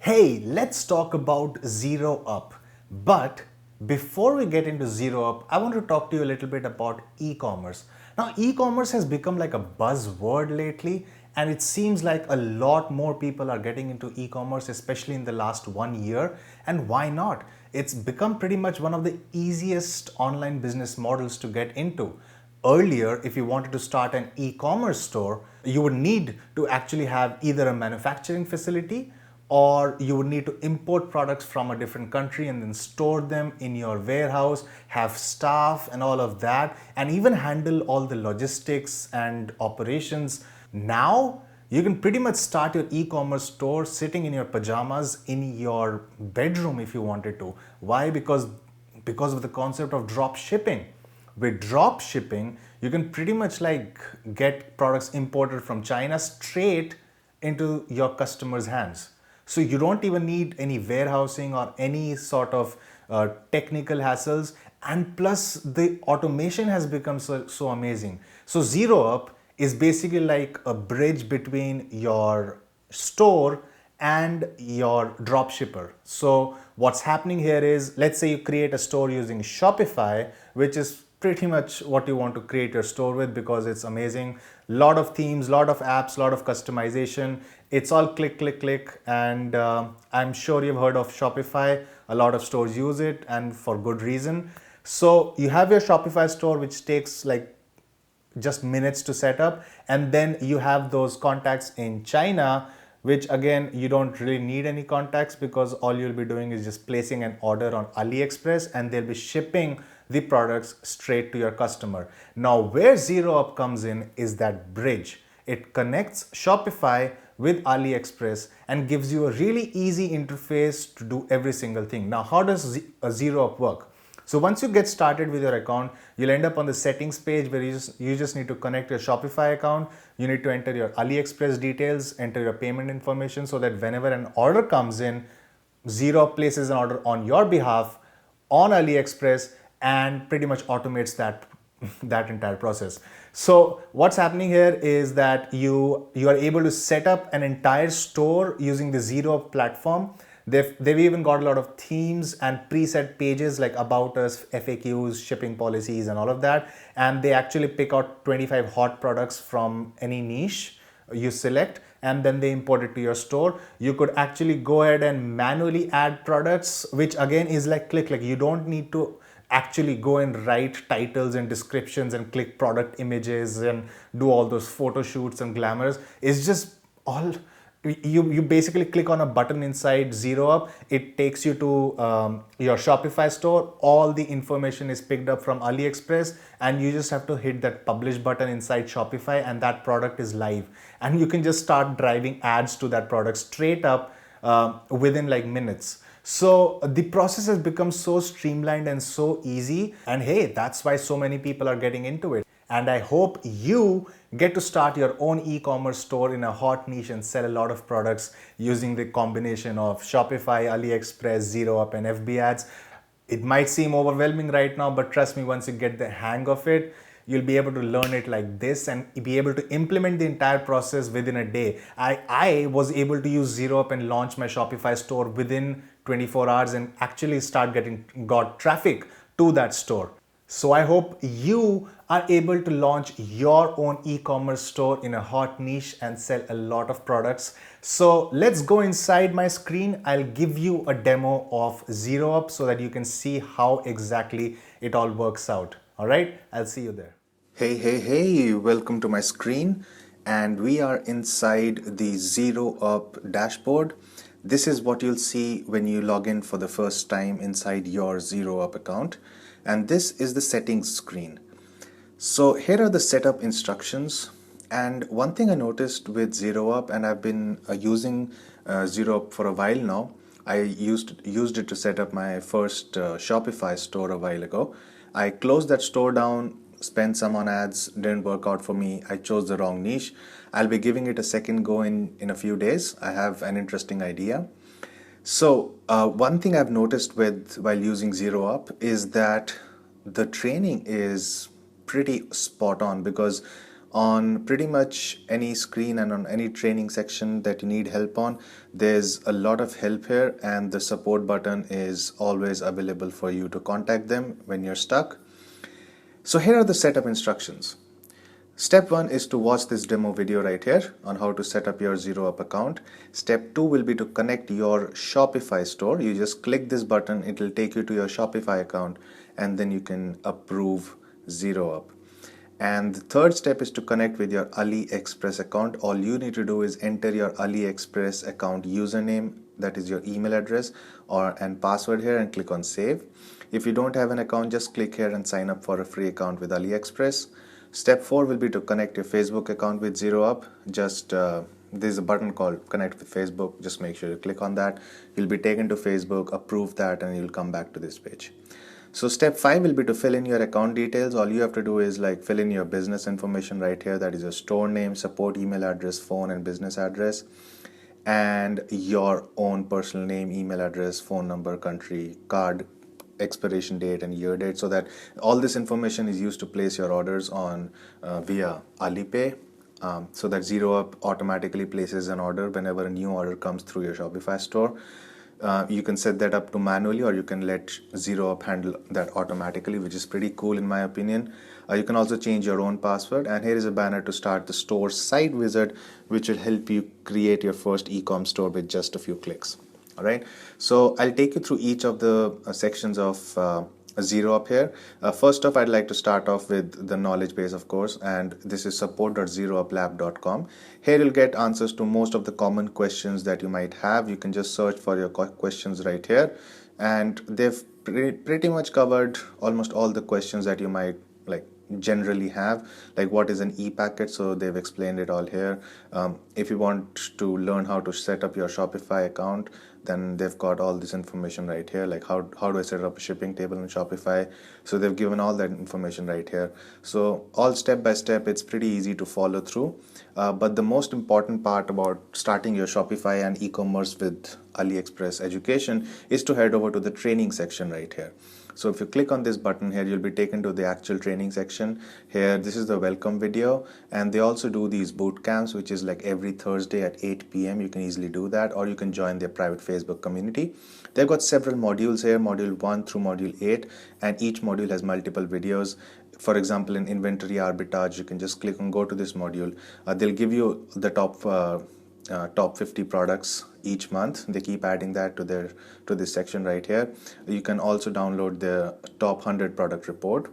Hey, let's talk about Zero Up. But before we get into Zero Up, I want to talk to you a little bit about e-commerce. Now, e-commerce has become like a buzzword lately, and it seems like a lot more people are getting into e-commerce, especially in the last 1 year. And why not? It's become pretty much one of the easiest online business models to get into. Earlier, if you wanted to start an e-commerce store, you would need to actually have either a manufacturing facility or you would need to import products from a different country and then store them in your warehouse, have staff and all of that, and even handle all the logistics and operations. Now, you can pretty much start your e-commerce store sitting in your pajamas in your bedroom if you wanted to. Why? Because of the concept of drop shipping. With drop shipping, you can pretty much like get products imported from China straight into your customers' hands. So you don't even need any warehousing or any sort of technical hassles. And plus, the automation has become so amazing. So Zero Up is basically like a bridge between your store and your drop shipper. So what's happening here is, let's say you create a store using Shopify, which is pretty much what you want to create your store with because it's amazing. Lot of themes, lot of apps, lot of customization. It's all click, click, click. And I'm sure you've heard of Shopify. A lot of stores use it and for good reason. So you have your Shopify store, which takes like just minutes to set up, and then you have those contacts in China, which again you don't really need any contacts because all you'll be doing is just placing an order on AliExpress and they'll be shipping the products straight to your customer. Now where Zero Up comes in is that bridge. It connects Shopify with AliExpress and gives you a really easy interface to do every single thing. Now how does a Zero Up work? So once you get started with your account, you'll end up on the settings page where you just need to connect your Shopify account. You need to enter your AliExpress details, enter your payment information so that whenever an order comes in, Zero places an order on your behalf on AliExpress and pretty much automates that entire process. So what's happening here is that you are able to set up an entire store using the Zero platform. They've even got a lot of themes and preset pages like about us, FAQs, shipping policies and all of that. And they actually pick out 25 hot products from any niche you select and then they import it to your store. You could actually go ahead and manually add products, which again is like click. You don't need to actually go and write titles and descriptions and click product images and do all those photo shoots and glamours. It's just all you basically click on a button inside Zero Up. It takes you to your Shopify store. All the information is picked up from AliExpress and you just have to hit that publish button inside Shopify and that product is live. And you can just start driving ads to that product straight up within like minutes. So the process has become so streamlined and so easy. And hey, that's why so many people are getting into it. And I hope you get to start your own e-commerce store in a hot niche and sell a lot of products using the combination of Shopify, AliExpress, Zero Up and FB ads. It might seem overwhelming right now, but trust me, once you get the hang of it, you'll be able to learn it like this and be able to implement the entire process within a day. I was able to use Zero Up and launch my Shopify store within 24 hours and actually got traffic to that store. So I hope you are able to launch your own e-commerce store in a hot niche and sell a lot of products. So let's go inside my screen. I'll give you a demo of Zero Up so that you can see how exactly it all works out. All right, I'll see you there. Hey, welcome to my screen. And we are inside the Zero Up dashboard. This is what you'll see when you log in for the first time inside your Zero Up account. And this is the settings screen. So here are the setup instructions. And one thing I noticed with Zero Up, and I've been using Zero Up for a while now. I used it to set up my first Shopify store a while ago. I closed that store down, spent some on ads, didn't work out for me. I chose the wrong niche. I'll be giving it a second go in a few days. I have an interesting idea. So one thing I've noticed while using Zero Up is that the training is pretty spot on because On pretty much any screen and on any training section that you need help on, there's a lot of help here, and the support button is always available for you to contact them when you're stuck. So here are the setup instructions. Step 1 is to watch this demo video right here on how to set up your ZeroUp account. Step 2 will be to connect your Shopify store. You just click this button, it will take you to your Shopify account, and then you can approve ZeroUp. And the third step is to connect with your AliExpress account. All you need to do is enter your AliExpress account username, that is your email address, and password here, and click on save. If you don't have an account, just click here and sign up for a free account with AliExpress. Step 4 will be to connect your Facebook account with ZeroUp. There's a button called connect with Facebook. Just make sure you click on that. You'll be taken to Facebook, approve that, and you'll come back to this page. So step 5 will be to fill in your account details. All you have to do is like fill in your business information right here. That is your store name, support email address, phone and business address, and your own personal name, email address, phone number, country, card expiration date, and year date, so that all this information is used to place your orders on via Alipay. So that ZeroUp automatically places an order whenever a new order comes through your Shopify store. You can set that up to manually, or you can let ZeroUp handle that automatically, which is pretty cool in my opinion. You can also change your own password, and here is a banner to start the store site wizard, which will help you create your first e-com store with just a few clicks. All right, so I'll take you through each of the sections of ZeroUp here. First off, I'd like to start off with the knowledge base, of course, and this is support.zerouplab.com. Here you'll get answers to most of the common questions that you might have. You can just search for your questions right here, and they've pretty much covered almost all the questions that you might like generally have, like what is an e-packet, so they've explained it all here. If you want to learn how to set up your Shopify account, then they've got all this information right here, like how do I set up a shipping table in Shopify. So they've given all that information right here, so all step by step. It's pretty easy to follow through, but the most important part about starting your Shopify and e-commerce with AliExpress education is to head over to the training section right here. So if you click on this button here, you'll be taken to the actual training section. Here, this is the welcome video, and they also do these boot camps, which is like every Thursday at 8 p.m. You can easily do that, or you can join their private Facebook community. They've got several modules here, module 1 through module 8, and each module has multiple videos. For example, in inventory arbitrage, you can just click on go to this module. They'll give you the top 50 products each month. They keep adding that to this section right here. You can also download the top 100 product report,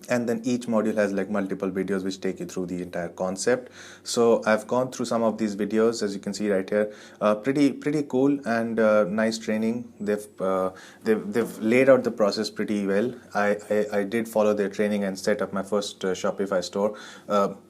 and then each module has like multiple videos which take you through the entire concept. So I've gone through some of these videos, as you can see right here. Pretty cool and nice training. They've laid out the process pretty well. I did follow their training and set up my first Shopify store.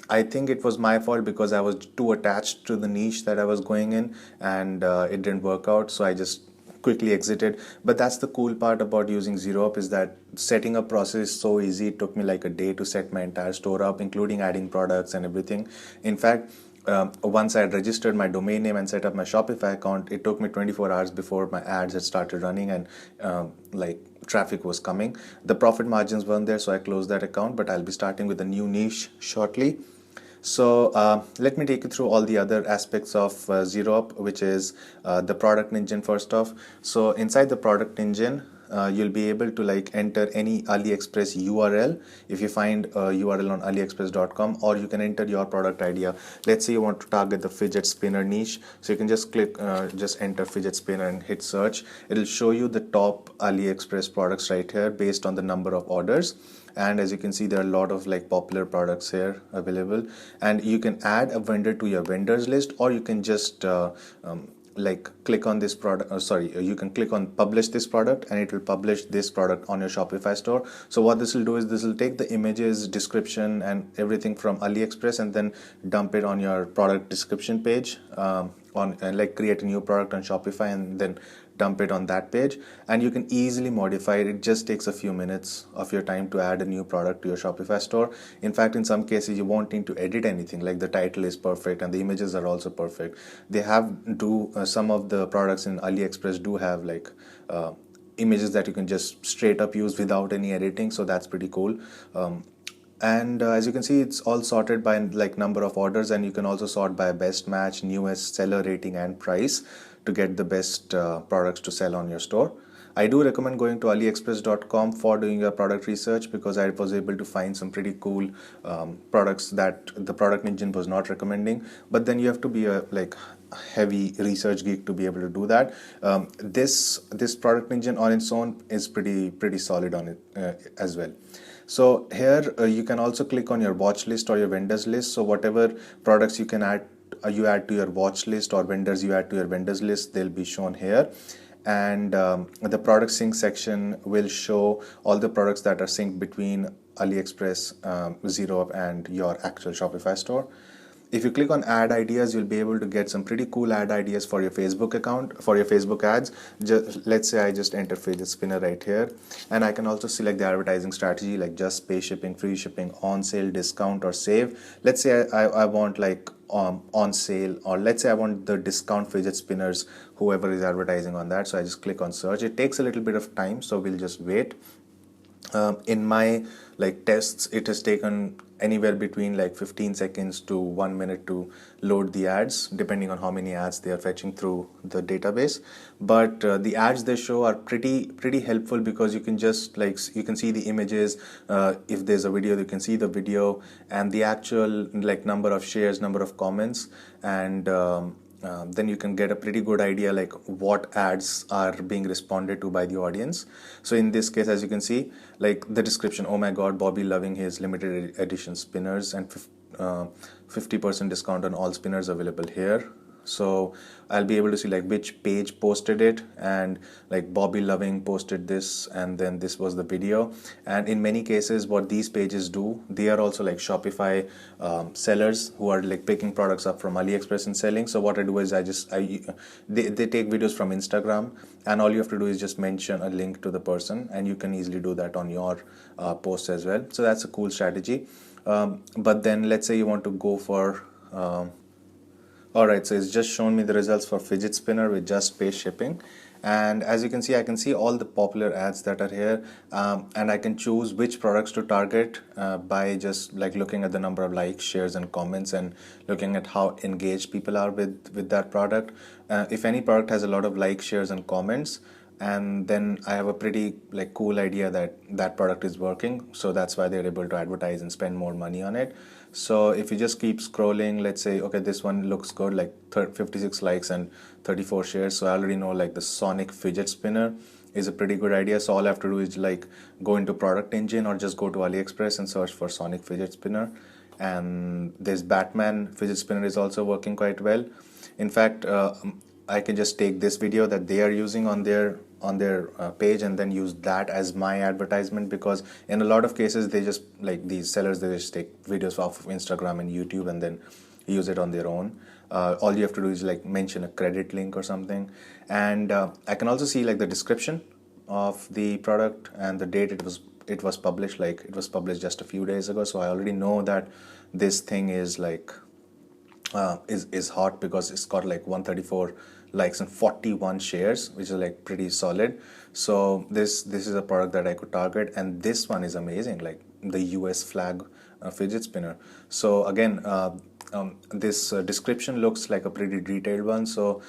I think it was my fault because I was too attached to the niche that I was going in, and it didn't work out, so I just quickly exited. But that's the cool part about using ZeroUp, is that setting up process is so easy. It took me like a day to set my entire store up, including adding products and everything. In fact, once I had registered my domain name and set up my Shopify account, it took me 24 hours before my ads had started running and like traffic was coming. The profit margins weren't there, so I closed that account, but I'll be starting with a new niche shortly. So let me take you through all the other aspects of ZeroUp, which is the product engine first off. So inside the product engine, you'll be able to like enter any AliExpress URL if you find a URL on aliexpress.com, or you can enter your product idea. Let's say you want to target the fidget spinner niche, so you can just click, just enter fidget spinner and hit search. It'll show you the top AliExpress products right here based on the number of orders. And as you can see, there are a lot of like popular products here available, and you can add a vendor to your vendors list, or you can just like click on this product, you can click on publish this product, and it will publish this product on your Shopify store. So what this will do is this will take the images, description and everything from AliExpress and then dump it on your product description page, and like create a new product on Shopify and then dump it on that page, and you can easily modify it. It just takes a few minutes of your time to add a new product to your Shopify store. In fact, in some cases you won't need to edit anything, like the title is perfect and the images are also perfect. They have some of the products in AliExpress do have like images that you can just straight up use without any editing, so that's pretty cool. And as you can see, it's all sorted by like number of orders, and you can also sort by best match, newest, seller rating, and price to get the best products to sell on your store. I do recommend going to aliexpress.com for doing your product research, because I was able to find some pretty cool products that the product engine was not recommending. But then you have to be a like heavy research geek to be able to do that. This product engine on its own is pretty solid on it as well. So here you can also click on your watch list or your vendors list. So whatever products you can add, you add to your watch list, or vendors you add to your vendors list, they'll be shown here. And the product sync section will show all the products that are synced between AliExpress, ZeroUp, and your actual Shopify store. If you click on add ideas, you'll be able to get some pretty cool ad ideas for your Facebook account, for your Facebook ads. Let's say I just enter fidget spinner right here, and I can also select the advertising strategy, like just pay shipping, free shipping, on sale, discount, or save. Let's say I want like on sale, or let's say I want the discount fidget spinners, whoever is advertising on that. So I just click on search. It takes a little bit of time, so we'll just wait. In my like tests, it has taken anywhere between like 15 seconds to 1 minute to load the ads, depending on how many ads they are fetching through the database. But the ads they show are pretty helpful, because you can just like, you can see the images. If there's a video, you can see the video, and the actual like number of shares, number of comments, and then you can get a pretty good idea like what ads are being responded to by the audience. So in this case, as you can see, like the description, oh my god, Bobby loving his limited edition spinners, and 50% discount on all spinners available here. So I'll be able to see like which page posted it, and like Bobby Loving posted this, and then this was the video. And in many cases, what these pages do, they are also like Shopify sellers who are like picking products up from AliExpress and selling. So what I do is they take videos from Instagram, and all you have to do is just mention a link to the person, and you can easily do that on your post as well. So that's a cool strategy. But then let's say you want to go for alright, so it's just shown me the results for fidget spinner with just pay shipping. And as you can see, I can see all the popular ads that are here, and I can choose which products to target by just like looking at the number of likes, shares, and comments, and looking at how engaged people are with that product. If any product has a lot of likes, shares, and comments, and then I have a pretty like cool idea that that product is working, so that's why they're able to advertise and spend more money on it. So if you just keep scrolling, let's say, okay, this one looks good, like 56 likes and 34 shares. So I already know like the Sonic fidget spinner is a pretty good idea. So all I have to do is like go into product engine, or just go to AliExpress and search for Sonic fidget spinner. And this Batman fidget spinner is also working quite well. In fact, I can just take this video that they are using on their page, and then use that as my advertisement, because in a lot of cases they just like these sellers, they just take videos off of Instagram and YouTube and then use it on their own. All you have to do is like mention a credit link or something. And I can also see like the description of the product and the date it was published. Like it was published just a few days ago, so I already know that this thing is like is hot, because it's got like 134 likes and 41 shares, which is like pretty solid. So this is a product that I could target, and this one is amazing, like the US flag fidget spinner. So again, this description looks like a pretty detailed one. So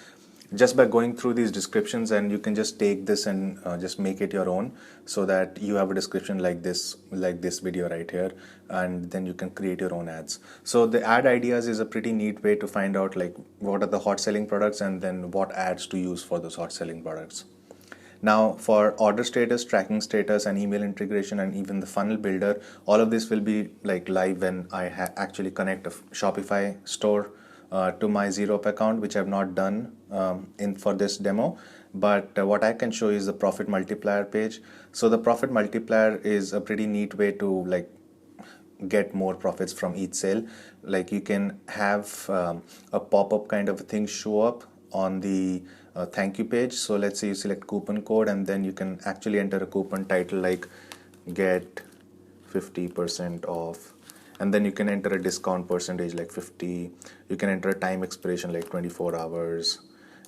just by going through these descriptions, and you can just take this and just make it your own, so that you have a description like this video right here, and then you can create your own ads. So the ad ideas is a pretty neat way to find out like what are the hot selling products, and then what ads to use for those hot selling products. Now for order status, tracking status, and email integration, and even the funnel builder, all of this will be like live when I actually connect a Shopify store to my ZeroUp account, which I've not done for this demo. But what I can show is the profit multiplier page. So the profit multiplier is a pretty neat way to like get more profits from each sale. Like you can have a pop-up kind of a thing show up on the thank you page. So let's say you select coupon code, and then you can actually enter a coupon title like get 50% off, and then you can enter a discount percentage like 50. You can enter a time expiration like 24 hours,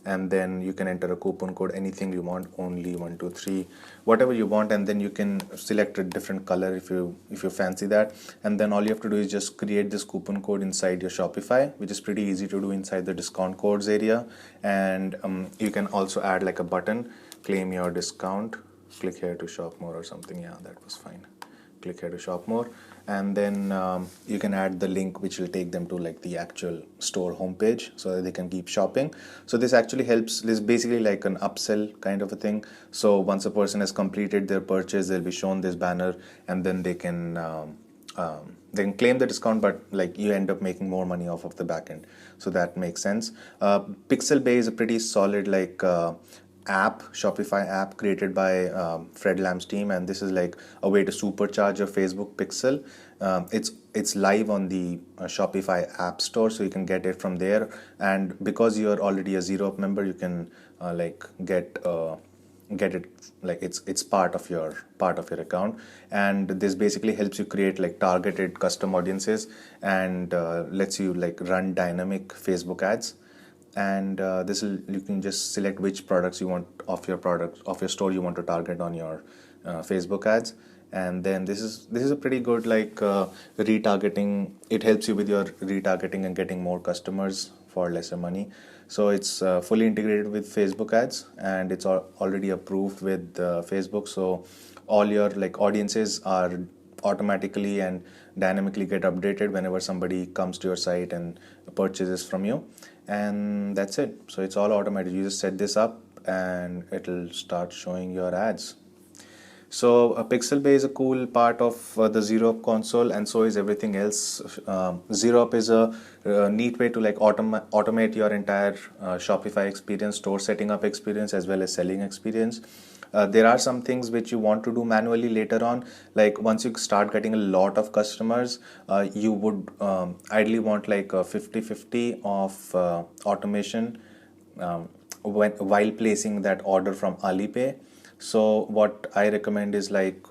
and then you can enter a coupon code, anything you want, only 123, whatever you want, and then you can select a different color if you fancy that. And then all you have to do is just create this coupon code inside your Shopify, which is pretty easy to do inside the discount codes area. And you can also add like a button, claim your discount, click here to shop more or something. Yeah, that was fine. Click here to shop more, and then you can add the link which will take them to like the actual store homepage so that they can keep shopping. So this actually helps. This is basically like an upsell kind of a thing. So once a person has completed their purchase, they'll be shown this banner, and then they can claim the discount, but like you end up making more money off of the back end. So that makes sense. Pixelbay is a pretty solid Shopify app created by Fred Lamb's team, and this is like a way to supercharge your Facebook pixel. It's live on the Shopify app store, so you can get it from there. And because you're already a ZeroUp member, you can get it, like it's part of your account. And this basically helps you create like targeted custom audiences, and lets you like run dynamic Facebook ads. And you can just select which products you want of your store you want to target on your Facebook ads. And then this is a pretty good retargeting. It helps you with your retargeting and getting more customers for lesser money. So it's fully integrated with Facebook ads, and it's already approved with Facebook. So all your like audiences are automatically and dynamically get updated whenever somebody comes to your site and purchases from you. And that's it. So it's all automated. You just set this up and it'll start showing your ads. So Pixelbay is a cool part of the ZeroUp console, and so is everything else. ZeroUp is a neat way to like automate your entire Shopify experience, store setting up experience, as well as selling experience. There are some things which you want to do manually later on. Like once you start getting a lot of customers, you would ideally want like a 50-50 of automation while placing that order from Alipay. So what I recommend is like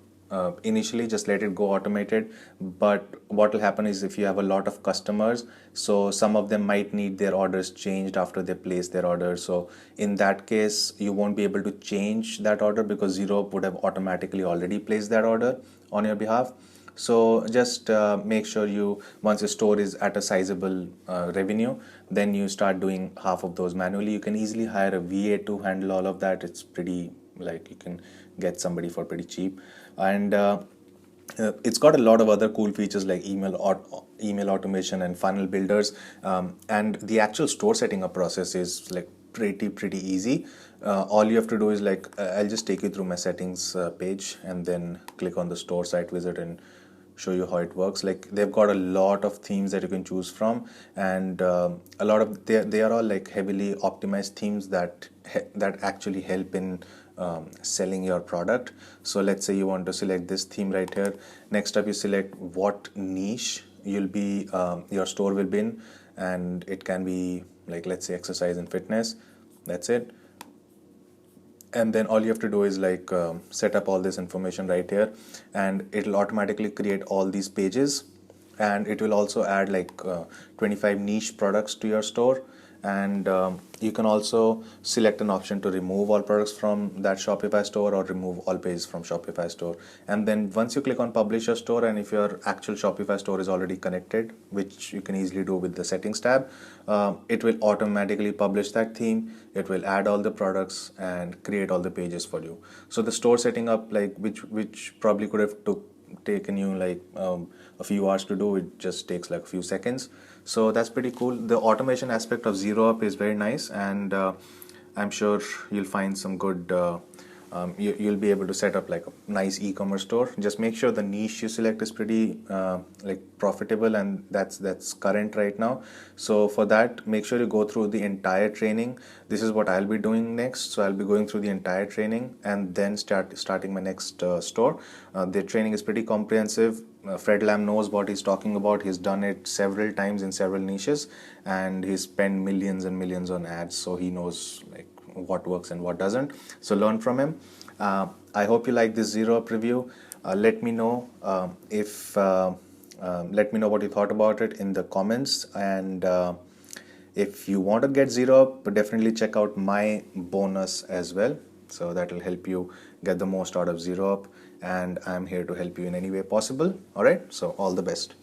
initially just let it go automated, but what will happen is if you have a lot of customers, so some of them might need their orders changed after they place their order. So in that case, you won't be able to change that order because ZeroUp would have automatically already placed that order on your behalf. So just make sure once your store is at a sizable revenue, then you start doing half of those manually. You can easily hire a VA to handle all of that. It's pretty, like, you can get somebody for pretty cheap. And it's got a lot of other cool features like email automation and funnel builders. And the actual store setting up process is like pretty easy. All you have to do is like I'll just take you through my settings page, and then click on the store site wizard and show you how it works. Like they've got a lot of themes that you can choose from, and a lot of they are all like heavily optimized themes that actually help in selling your product. So let's say you want to select this theme right here. Next up, you select what niche your store will be in, and it can be like, let's say, exercise and fitness. That's it. And then all you have to do is like set up all this information right here, and it'll automatically create all these pages, and it will also add like 25 niche products to your store. And you can also select an option to remove all products from that Shopify store or remove all pages from Shopify store. And then once you click on publish your store, and if your actual Shopify store is already connected, which you can easily do with the settings tab, it will automatically publish that theme. It will add all the products and create all the pages for you. So the store setting up, like which probably could have taken you like a few hours to do, it just takes like a few seconds. So that's pretty cool. The automation aspect of ZeroUp is very nice, and I'm sure you'll find some good you'll be able to set up like a nice e-commerce store. Just make sure the niche you select is pretty like profitable, and that's current right now. So for that, make sure you go through the entire training. This is what I'll be doing next. So I'll be going through the entire training and then starting my next store. The training is pretty comprehensive. Fred Lamb knows what he's talking about. He's done it several times in several niches, and he's spent millions and millions on ads, so he knows like what works and what doesn't. So learn from him. I hope you like this ZeroUp review. Let me know let me know what you thought about it in the comments, and If you want to get zero up, but definitely check out my bonus as well. So that will help you get the most out of zero up, and I'm here to help you in any way possible. All right, so all the best.